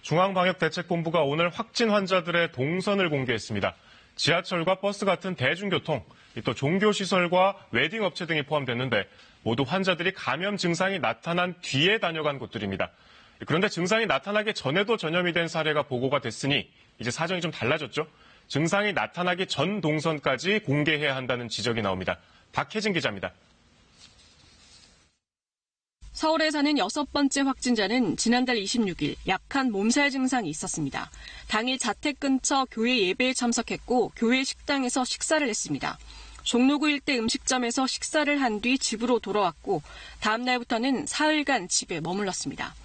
중앙방역대책본부가 오늘 확진 환자들의 동선을 공개했습니다. 지하철과 버스 같은 대중교통, 또 종교시설과 웨딩업체 등이 포함됐는데 모두 환자들이 감염 증상이 나타난 뒤에 다녀간 곳들입니다. 그런데 증상이 나타나기 전에도 전염이 된 사례가 보고가 됐으니 이제 사정이 좀 달라졌죠. 증상이 나타나기 전 동선까지 공개해야 한다는 지적이 나옵니다. 박혜진 기자입니다. 서울에 사는 6번째 확진자는 지난달 26일 약한 몸살 증상이 있었습니다. 당일 자택 근처 교회 예배에 참석했고 교회 식당에서 식사를 했습니다. 종로구 일대 음식점에서 식사를 한 뒤 집으로 돌아왔고 다음 날부터는 사흘간 집에 머물렀습니다.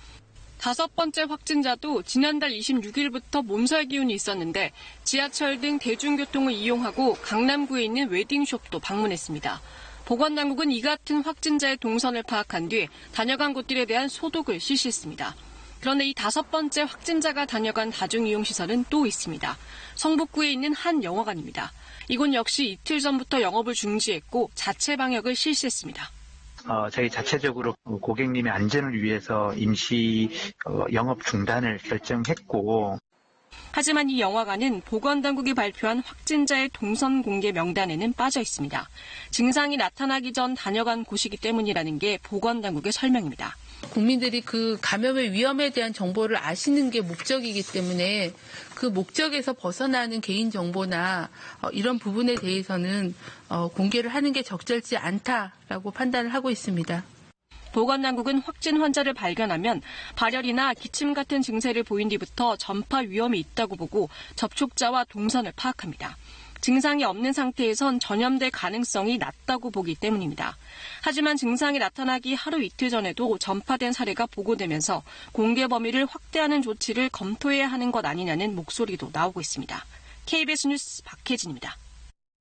5번째 확진자도 지난달 26일부터 몸살 기운이 있었는데 지하철 등 대중교통을 이용하고 강남구에 있는 웨딩숍도 방문했습니다. 보건당국은 이 같은 확진자의 동선을 파악한 뒤 다녀간 곳들에 대한 소독을 실시했습니다. 그런데 이 5번째 확진자가 다녀간 다중이용시설은 또 있습니다. 성북구에 있는 한 영화관입니다. 이곳 역시 이틀 전부터 영업을 중지했고 자체 방역을 실시했습니다. 저희 자체적으로 고객님의 안전을 위해서 임시 영업 중단을 결정했고, 하지만 이 영화관은 보건당국이 발표한 확진자의 동선 공개 명단에는 빠져 있습니다. 증상이 나타나기 전 다녀간 곳이기 때문이라는 게 보건당국의 설명입니다. 국민들이 그 감염의 위험에 대한 정보를 아시는 게 목적이기 때문에 그 목적에서 벗어나는 개인정보나 이런 부분에 대해서는 공개를 하는 게 적절치 않다라고 판단을 하고 있습니다. 보건당국은 확진 환자를 발견하면 발열이나 기침 같은 증세를 보인 뒤부터 전파 위험이 있다고 보고 접촉자와 동선을 파악합니다. 증상이 없는 상태에선 전염될 가능성이 낮다고 보기 때문입니다. 하지만 증상이 나타나기 하루 이틀 전에도 전파된 사례가 보고되면서 공개 범위를 확대하는 조치를 검토해야 하는 것 아니냐는 목소리도 나오고 있습니다. KBS 뉴스 박혜진입니다.